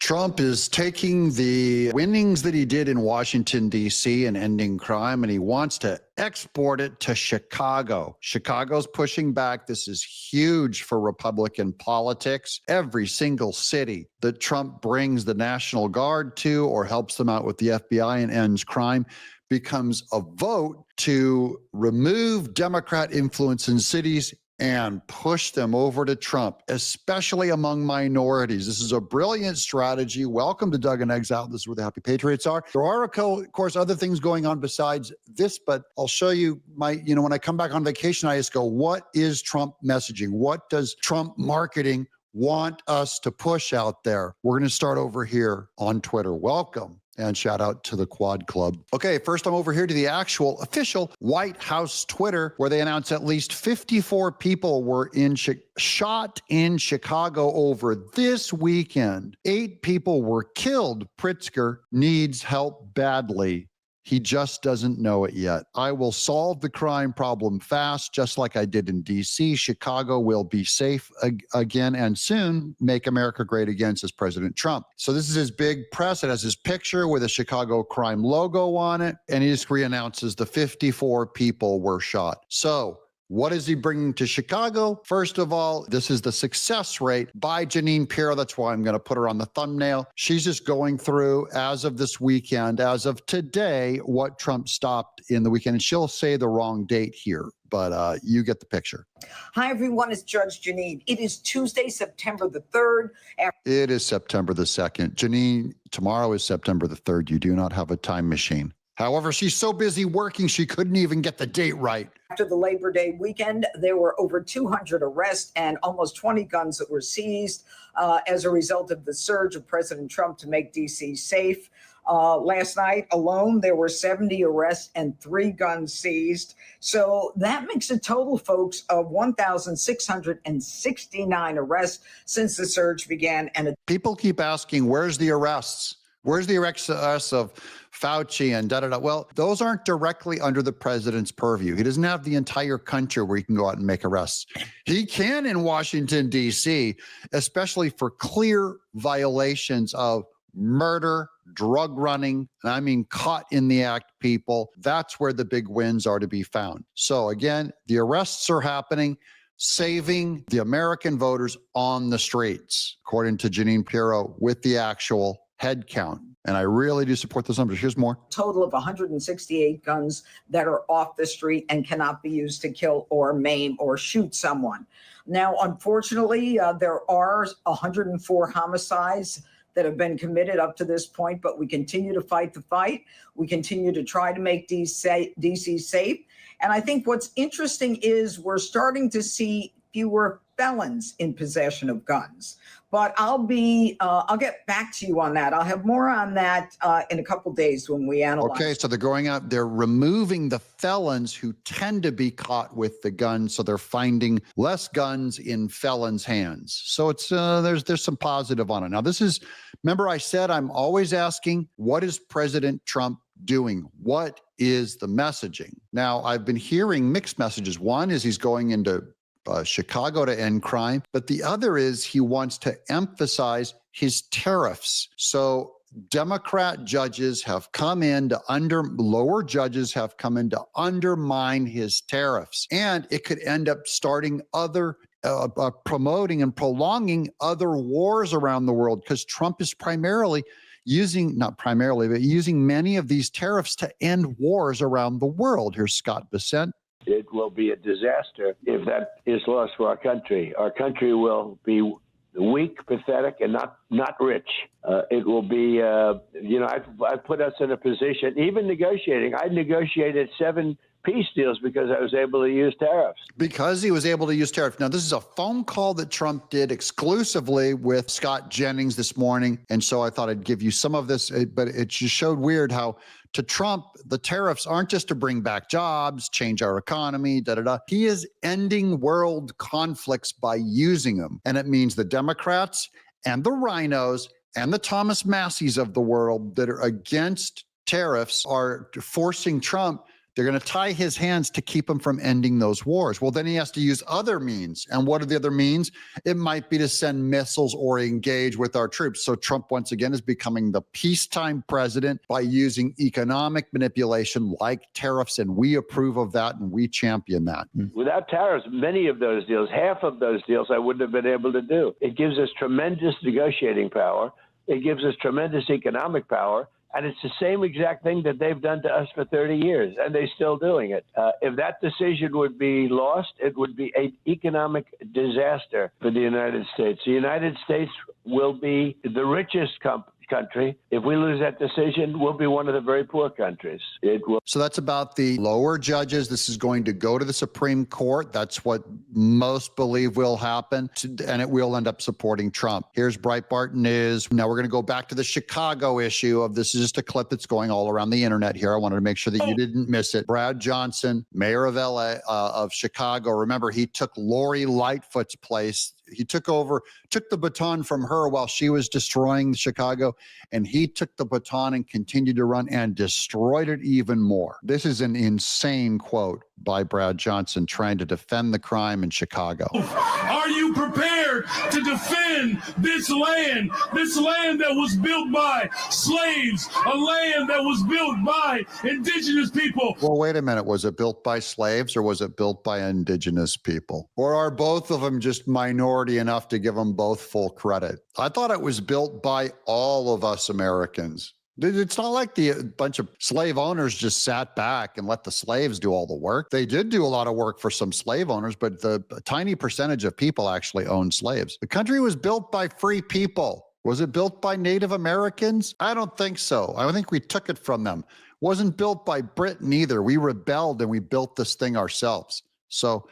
Trump is taking the winnings that he did in Washington, D.C. and ending crime, and he wants to export it to Chicago. Chicago's pushing back. This is huge for Republican politics. Every single city that Trump brings the National Guard to or helps them out with the FBI and ends crime becomes a vote to remove Democrat influence in cities and push them over to Trump, especially among minorities. This is a brilliant strategy. Welcome to Doug in Exile. This is where the happy patriots are. There are, of course, other things going on besides this, but I'll show you when I come back on vacation, I just go, what is Trump messaging? What does Trump marketing want us to push out there? We're going to start over here on Twitter. Welcome. And shout out to the Quad Club. Okay, first I'm over here to the actual official White House Twitter, where they announced at least 54 people were shot in Chicago over this weekend. 8 people were killed. Pritzker needs help badly. He just doesn't know it yet. I will solve the crime problem fast, just like I did in D.C. Chicago will be safe again and soon make America great again, says President Trump. So this is his big press. It has his picture with a Chicago crime logo on it, and he just reannounces the 54 people were shot. So what is he bringing to Chicago? First of all, this is the success rate by Jeanine Pirro. That's why I'm going to put her on the thumbnail. She's just going through, as of this weekend, as of today, what Trump stopped in the weekend. And she'll say the wrong date here, but you get the picture. Hi, everyone. It's Judge Jeanine. It is Tuesday, September the 3rd. It is September the 2nd. Jeanine, tomorrow is September the 3rd. You do not have a time machine. However, she's so busy working, she couldn't even get the date right. After the Labor Day weekend, there were over 200 arrests and almost 20 guns that were seized as a result of the surge of President Trump to make D.C. safe. Last night alone, there were 70 arrests and 3 guns seized. So that makes a total, folks, of 1,669 arrests since the surge began. And people keep asking, where's the arrests? Where's the arrests of Fauci and da-da-da? Well, those aren't directly under the president's purview. He doesn't have the entire country where he can go out and make arrests. He can in Washington, D.C., especially for clear violations of murder, drug running, and I mean caught in the act people. That's where the big wins are to be found. So again, the arrests are happening, saving the American voters on the streets, according to Jeanine Pirro, with the actual head count. And I really do support those numbers. Here's more. Total of 168 guns that are off the street and cannot be used to kill or maim or shoot someone. Now, unfortunately, there are 104 homicides that have been committed up to this point, but we continue to fight the fight. We continue to try to make DC safe. And I think what's interesting is we're starting to see fewer felons in possession of guns. But I'll get back to you on that. I'll have more on that in a couple of days when we analyze. Okay, so they're going out, they're removing the felons who tend to be caught with the guns, so they're finding less guns in felons' hands. So it's there's some positive on it. Now, this is, remember I said I'm always asking, what is President Trump doing? What is the messaging? Now, I've been hearing mixed messages. One is he's going into Chicago to end crime, but the other is he wants to emphasize his tariffs. So Democrat judges have come in to lower judges have come in to undermine his tariffs, and it could end up starting other promoting and prolonging other wars around the world, because Trump is using many of these tariffs to end wars around the world. Here's Scott Bissett. It will be a disaster if that is lost for our country. Our country will be weak, pathetic, and not rich. It will be, I've put us in a position, even negotiating. I negotiated 7 peace deals because I was able to use tariffs. Because he was able to use tariffs. Now, this is a phone call that Trump did exclusively with Scott Jennings this morning. And so I thought I'd give you some of this, but it just showed weird how to Trump, the tariffs aren't just to bring back jobs, change our economy, da-da-da. He is ending world conflicts by using them. And it means the Democrats and the rhinos and the Thomas Masseys of the world that are against tariffs are forcing Trump They're going to tie his hands to keep him from ending those wars. Well, then he has to use other means. And what are the other means? It might be to send missiles or engage with our troops. So Trump, once again, is becoming the peacetime president by using economic manipulation like tariffs. And we approve of that and we champion that. Without tariffs, many of those deals, half of those deals, I wouldn't have been able to do. It gives us tremendous negotiating power. It gives us tremendous economic power. And it's the same exact thing that they've done to us for 30 years, and they're still doing it. If that decision would be lost, it would be an economic disaster for the United States. The United States will be the richest country. If we lose that decision, we'll be one of the very poor countries. It will. So that's about the lower judges. This is going to go to the Supreme Court. That's what most believe will happen, and it will end up supporting Trump. Here's Breitbart News. Now we're going to go back to the Chicago issue of this is just a clip that's going all around the internet here. I wanted to make sure that you didn't miss it. Brad Johnson, mayor of LA, of Chicago. Remember, he took Lori Lightfoot's place. He took the baton from her while she was destroying Chicago, and he took the baton and continued to run and destroyed it even more. This is an insane quote by Brad Johnson trying to defend the crime in Chicago. Are you prepared to defend this land that was built by slaves, a land that was built by indigenous people? Well, wait a minute. Was it built by slaves or was it built by indigenous people? Or are both of them just minority enough to give them both full credit? I thought it was built by all of us Americans. It's not like a bunch of slave owners just sat back and let the slaves do all the work. They did do a lot of work for some slave owners, but a tiny percentage of people actually owned slaves. The country was built by free people. Was it built by Native Americans? I don't think so. I think we took it from them. Wasn't built by Britain either. We rebelled and we built this thing ourselves. So,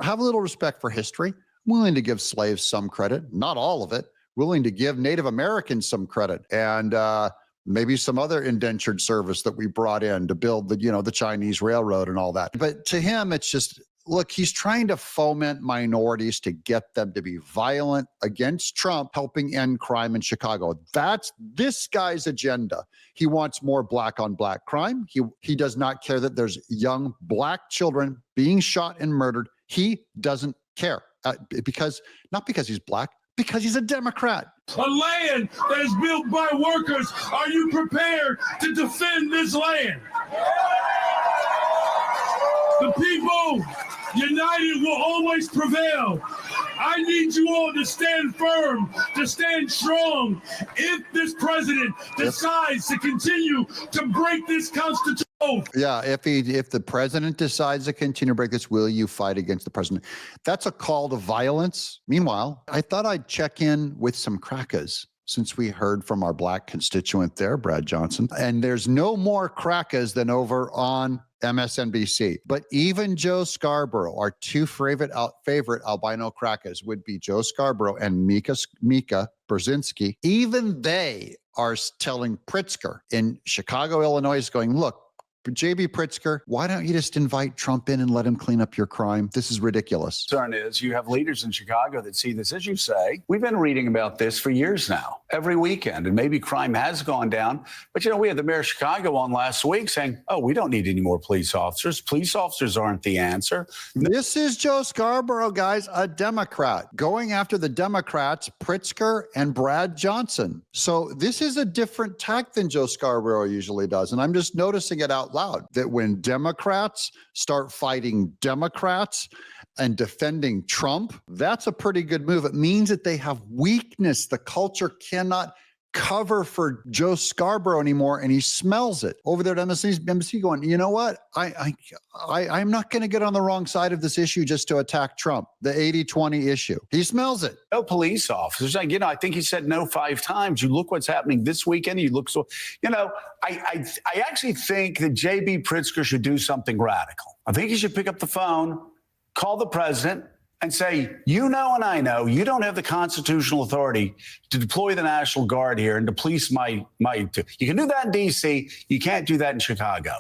have a little respect for history. I'm willing to give slaves some credit, not all of it. Willing to give Native Americans some credit. And, maybe some other indentured service that we brought in to build the Chinese railroad and all that. But to him, it's just, look, he's trying to foment minorities to get them to be violent against Trump, helping end crime in Chicago. That's this guy's agenda. He wants more black on black crime. He does not care that there's young black children being shot and murdered. He doesn't care not because he's black, because he's a Democrat. A land that is built by workers. Are you prepared to defend this land? The people united will always prevail. I need you all to stand firm, to stand strong. If this president decides to continue to break this Constitution. Yeah, if the president decides to continue to break this, will you fight against the president? That's a call to violence. Meanwhile, I thought I'd check in with some crackers since we heard from our black constituent there, Brad Johnson. And there's no more crackers than over on MSNBC. But even Joe Scarborough, our two favorite albino crackers would be Joe Scarborough and Mika Brzezinski. Even they are telling Pritzker in Chicago, Illinois, going, look, J.B. Pritzker, why don't you just invite Trump in and let him clean up your crime? This is ridiculous. Concern is you have leaders in Chicago that see this, as you say. We've been reading about this for years now, every weekend, and maybe crime has gone down. But, we had the mayor of Chicago on last week saying, we don't need any more police officers. Police officers aren't the answer. This is Joe Scarborough, guys, a Democrat, going after the Democrats, Pritzker and Brad Johnson. So this is a different tack than Joe Scarborough usually does. And I'm just noticing it out loud, that when Democrats start fighting Democrats and defending Trump, that's a pretty good move. It means that they have weakness. The culture cannot cover for Joe Scarborough anymore, and he smells it over there at MSNBC going, you know what? I'm not going to get on the wrong side of this issue just to attack Trump, the 80-20 issue. He smells it. No police officers. I think he said no 5 times. You look what's happening this weekend. You look so, I actually think that J.B. Pritzker should do something radical. I think he should pick up the phone, call the president, and say, and I know, you don't have the constitutional authority to deploy the National Guard here and to police my. You can do that in D.C. You can't do that in Chicago.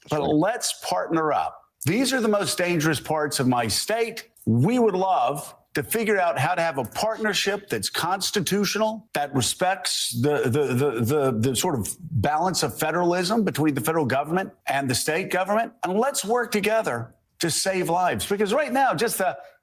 But let's partner up. These are the most dangerous parts of my state. We would love to figure out how to have a partnership that's constitutional, that respects the sort of balance of federalism between the federal government and the state government. And let's work together to save lives. Because right now, just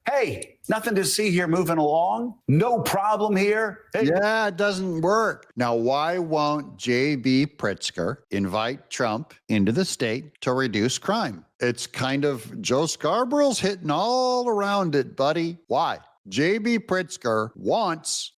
hey, nothing to see here moving along. No problem here. Hey. Yeah, it doesn't work. Now, why won't J.B. Pritzker invite Trump into the state to reduce crime? It's kind of Joe Scarborough's hitting all around it, buddy. Why? J.B. Pritzker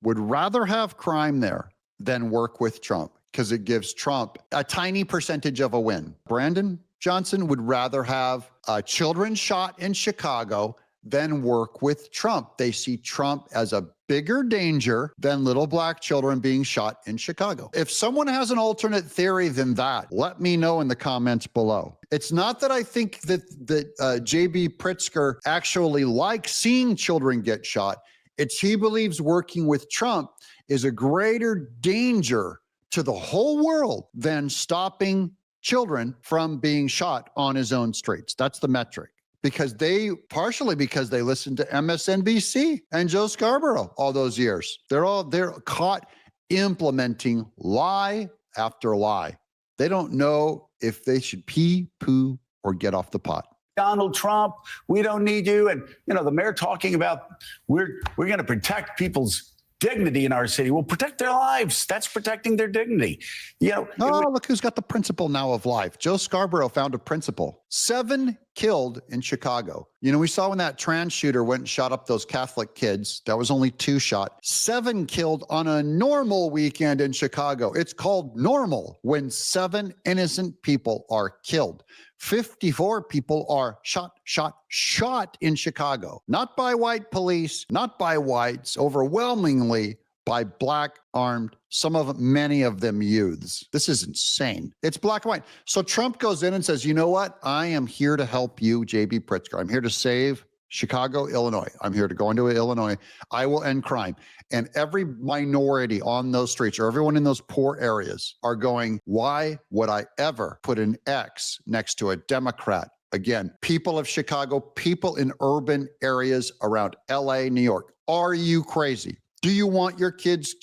would rather have crime there than work with Trump because it gives Trump a tiny percentage of a win. Brandon Johnson would rather have children shot in Chicago than work with Trump. They see Trump as a bigger danger than little black children being shot in Chicago. If someone has an alternate theory than that, let me know in the comments below. It's not that I think that J.B. Pritzker actually likes seeing children get shot. It's he believes working with Trump is a greater danger to the whole world than stopping children from being shot on his own streets. That's the metric. Partially because they listened to MSNBC and Joe Scarborough all those years. They're caught implementing lie after lie. They don't know if they should pee, poo, or get off the pot. Donald Trump, we don't need you. And, the mayor talking about we're going to protect people's dignity in our city. We'll protect their lives. That's protecting their dignity. Look who's got the principle now of life. Joe Scarborough found a principle. 7 killed in Chicago. We saw when that trans shooter went and shot up those Catholic kids. That was only 2 shot. 7 killed on a normal weekend in Chicago. It's called normal when 7 innocent people are killed. 54 people are shot in Chicago, not by white police, not by whites, overwhelmingly by black armed, many of them youths. This is insane. It's black and white. So Trump goes in and says, you know what? I am here to help you, J.B. Pritzker. I'm here to save Chicago, Illinois. I'm here to go into Illinois. I will end crime. And every minority on those streets or everyone in those poor areas are going, why would I ever put an X next to a Democrat? Again, people of Chicago, people in urban areas around LA, New York. Are you crazy? Do you want your kids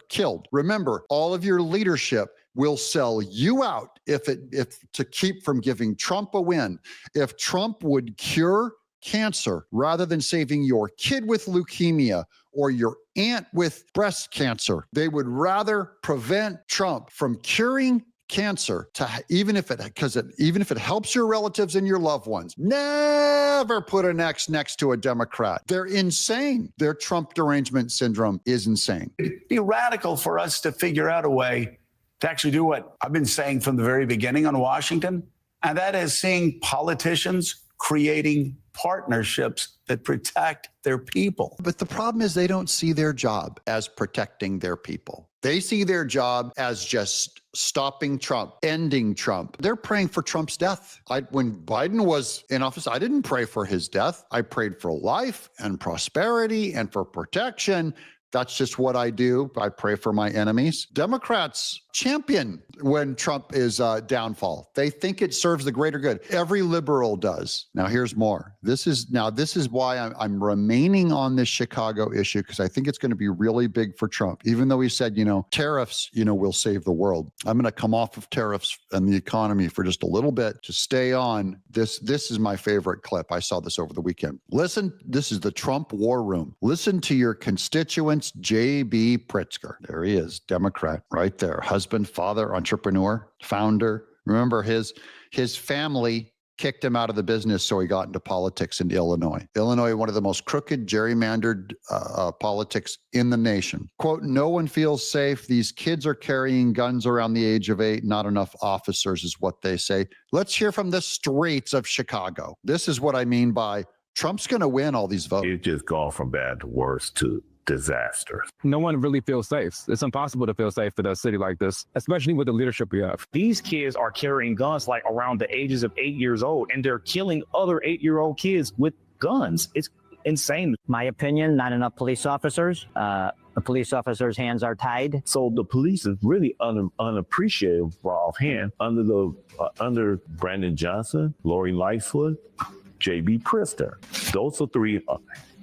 killed? Remember, all of your leadership will sell you out if to keep from giving Trump a win. If Trump would cure cancer rather than saving your kid with leukemia or your aunt with breast cancer, they would rather prevent Trump from curing cancer even if it helps your relatives and your loved ones. Never put an X next to a Democrat. They're insane. Their Trump derangement syndrome is insane. It'd be radical for us to figure out a way to actually do what I've been saying from the very beginning on Washington, and that is seeing politicians creating partnerships that protect their people. But the problem is they don't see their job as protecting their people. They see their job as just stopping Trump, ending Trump. They're praying for Trump's death. When Biden was in office, I didn't pray for his death. I prayed for life and prosperity and for protection. That's just what I do. I pray for my enemies. Democrats champion when Trump is downfall. They think it serves the greater good. Every liberal does. Now, here's more. This is why I'm remaining on this Chicago issue, because I think it's going to be really big for Trump. Even though he said, tariffs, will save the world. I'm going to come off of tariffs and the economy for just a little bit to stay on this. This is my favorite clip. I saw this over the weekend. Listen, this is the Trump war room. Listen to your constituents. J.B. Pritzker. There he is, Democrat, right there. Husband, father, entrepreneur, founder. Remember, his family kicked him out of the business, so he got into politics in Illinois. Illinois, one of the most crooked, gerrymandered politics in the nation. Quote, no one feels safe. These kids are carrying guns around the age of 8. Not enough officers is what they say. Let's hear from the streets of Chicago. This is what I mean by Trump's going to win all these votes. It's just gone from bad to worse to disaster. No one really feels safe. It's impossible to feel safe in a city like this, especially with the leadership we have. These kids are carrying guns like around the ages of 8 years old, and they're killing other 8-year-old kids with guns. It's insane. My opinion, not enough police officers. The police officers' hands are tied. So the police is really unappreciative for offhand under Brandon Johnson, Lori Lightfoot, J.B. Pritzker. Those are 3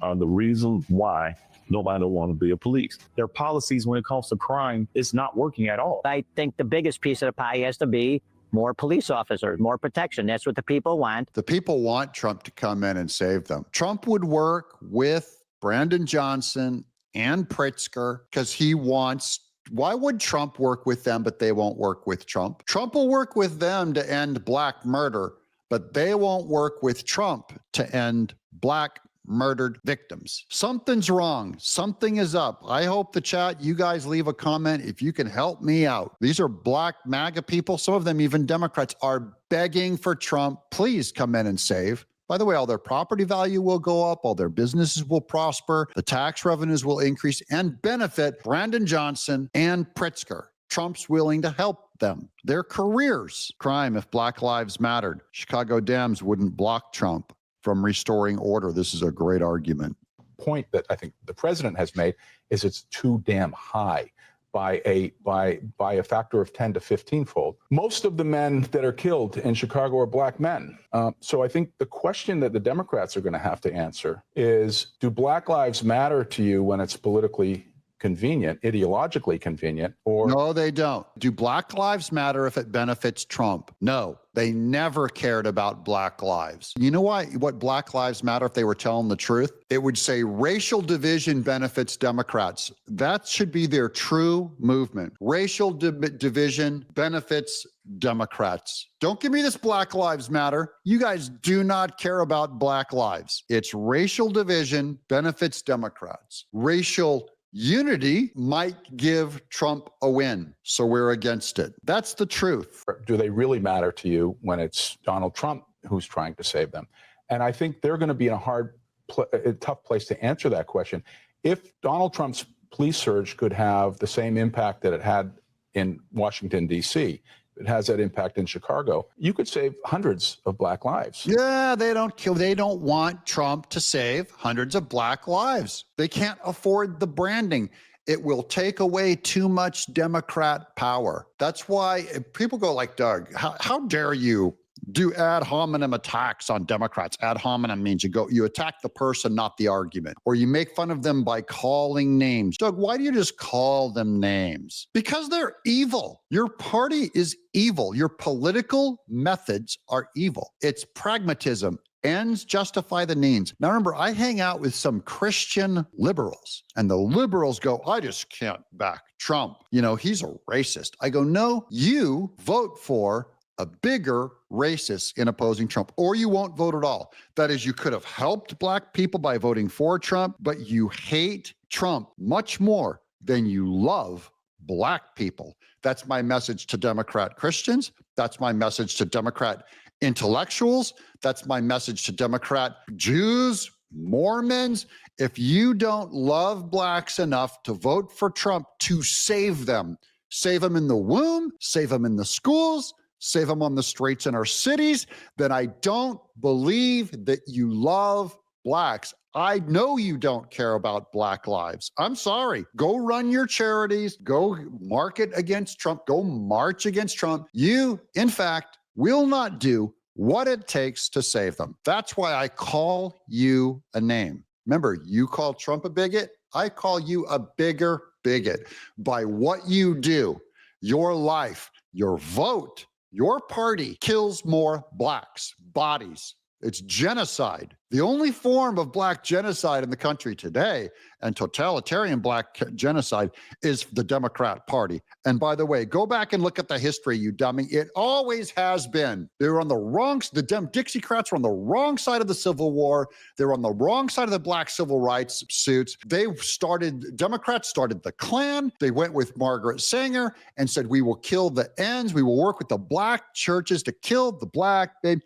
are the reason why nobody don't want to be a police. Their policies when it comes to crime is not working at all. I think the biggest piece of the pie has to be more police officers, more protection. That's what the people want. The people want Trump to come in and save them. Trump would work with Brandon Johnson and Pritzker because he wants. Why would Trump work with them, but they won't work with Trump? Trump will work with them to end black murder, but they won't work with Trump to end black murdered victims. Something's wrong. Something is up. I hope the chat, you guys leave a comment if you can help me out. These are black MAGA people. Some of them, even Democrats, are begging for Trump. Please come in and save. By the way, all their property value will go up, all their businesses will prosper, the tax revenues will increase and benefit Brandon Johnson and Pritzker. Trump's willing to help them. Their careers. Crime if Black Lives mattered. Chicago Dems wouldn't block Trump from restoring order. This is a great argument. Point that I think the president has made is it's too damn high by a factor of 10 to 15 fold. Most of the men that are killed in Chicago are black men. So I think the question that the Democrats are going to have to answer is, do Black lives matter to you when it's politically convenient, ideologically convenient, or... No, they don't. Do Black lives matter if it benefits Trump? No, they never cared about Black lives. You know why? What Black lives matter if they were telling the truth? It would say racial division benefits Democrats. That should be their true movement. Racial division benefits Democrats. Don't give me this Black lives matter. You guys do not care about Black lives. It's racial division benefits Democrats. Racial unity might give Trump a win, so we're against it. That's the truth. Do they really matter to you when it's Donald Trump who's trying to save them? And I think they're going to be in a tough place to answer that question. If Donald Trump's police surge could have the same impact that it had in Washington, D.C., it has that impact in Chicago, you could save hundreds of Black lives. Yeah, they don't want Trump to save hundreds of Black lives. They can't afford the branding. It will take away too much Democrat power. That's why people go like, Doug, how dare you do ad hominem attacks on Democrats? Ad hominem means you attack the person, not the argument, or you make fun of them by calling names. Doug, why do you just call them names? Because they're evil. Your party is evil. Your political methods are evil. It's pragmatism. Ends justify the means. Now, remember, I hang out with some Christian liberals, and the liberals go, I just can't back Trump. You know, he's a racist. I go, no, you vote for a bigger racist in opposing Trump, or you won't vote at all. That is, you could have helped Black people by voting for Trump, but you hate Trump much more than you love Black people. That's my message to Democrat Christians. That's my message to Democrat intellectuals. That's my message to Democrat Jews, Mormons. If you don't love Blacks enough to vote for Trump to save them in the womb, save them in the schools, save them on the streets in our cities, then I don't believe that you love Blacks. I know you don't care about Black lives. I'm sorry. Go run your charities. Go market against Trump. Go march against Trump. You, in fact, will not do what it takes to save them. That's why I call you a name. Remember, you call Trump a bigot. I call you a bigger bigot by what you do, your life, your vote. Your party kills more Blacks' bodies. It's genocide. The only form of Black genocide in the country today, and totalitarian Black genocide, is the Democrat Party. And by the way, go back and look at the history, you dummy. It always has been. They were on the wrong, the Dixiecrats were on the wrong side of the Civil War. They were on the wrong side of the Black civil rights suits. Democrats started the Klan. They went with Margaret Sanger and said, we will kill the ends. We will work with the Black churches to kill the Black babe.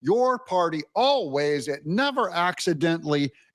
Your party always, it never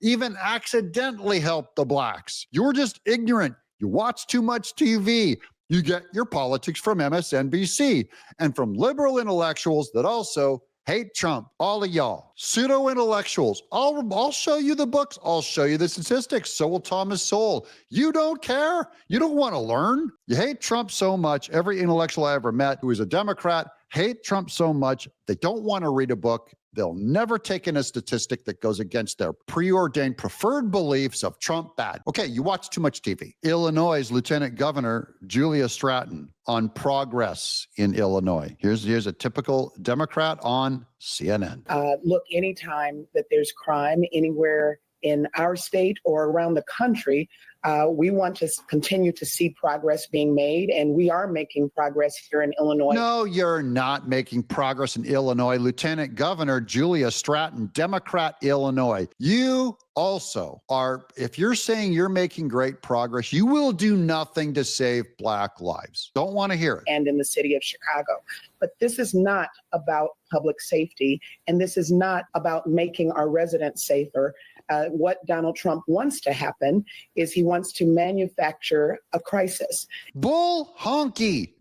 even accidentally helped the Blacks. You're just ignorant. You watch too much TV. You get your politics from MSNBC and from liberal intellectuals that also hate Trump. All of y'all, pseudo-intellectuals. I'll show you the books. I'll show you the statistics. So will Thomas Sowell. You don't care. You don't want to learn. You hate Trump so much. Every intellectual I ever met who is a Democrat hate Trump so much, they don't want to read a book They'll never take in a statistic that goes against their preordained preferred beliefs of Trump bad. Okay, you watch too much TV. Illinois' Lieutenant Governor Julia Stratton on progress in Illinois. Here's a typical Democrat on CNN. Look, anytime that there's crime anywhere in our state or around the country, we want to continue to see progress being made, and we are making progress here in Illinois. No, you're not making progress in Illinois. Lieutenant Governor Julia Stratton, Democrat, Illinois. You also are, if you're saying you're making great progress, you will do nothing to save Black lives. Don't want to hear it. And in the city of Chicago. But this is not about public safety, and this is not about making our residents safer. What Donald Trump wants to happen is he wants to manufacture a crisis. Bull honky.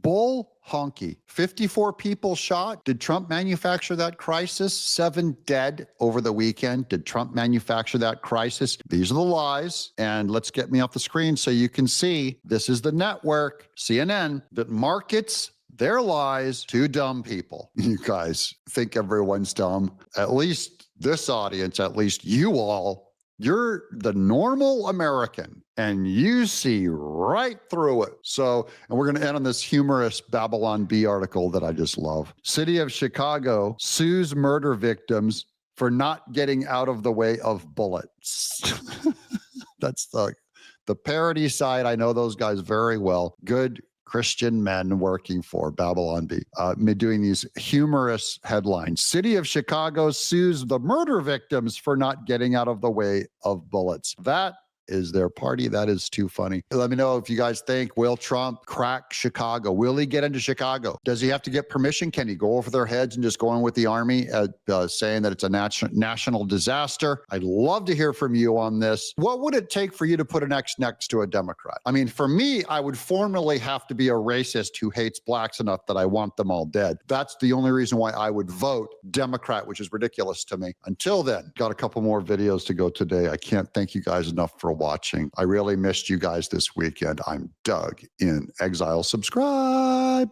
54 people shot. Did Trump manufacture that crisis? 7 dead over the weekend. Did Trump manufacture that crisis? These are the lies. And let's get me off the screen so you can see this is the network, CNN, that markets their lies to dumb people. You guys think everyone's dumb. At least this audience, at least you all, you're the normal American and you see right through it. So, and we're going to end on this humorous Babylon Bee article that I just love. City of Chicago sues murder victims for not getting out of the way of bullets. That's the parody side. I know those guys very well. Good Christian men working for Babylon Bee, doing these humorous headlines. City of Chicago sues the murder victims for not getting out of the way of bullets. That is their party. That is too funny. Let me know if you guys think, will Trump crack Chicago? Will he get into Chicago? Does he have to get permission? Can he go over their heads and just go in with the army saying that it's a national disaster? I'd love to hear from you on this. What would it take for you to put an X next to a Democrat? I mean, for me, I would formally have to be a racist who hates blacks enough that I want them all dead. That's the only reason why I would vote Democrat, which is ridiculous to me. Until then, got a couple more videos to go today. I can't thank you guys enough for watching. I really missed you guys this weekend. I'm Doug in Exile. Subscribe.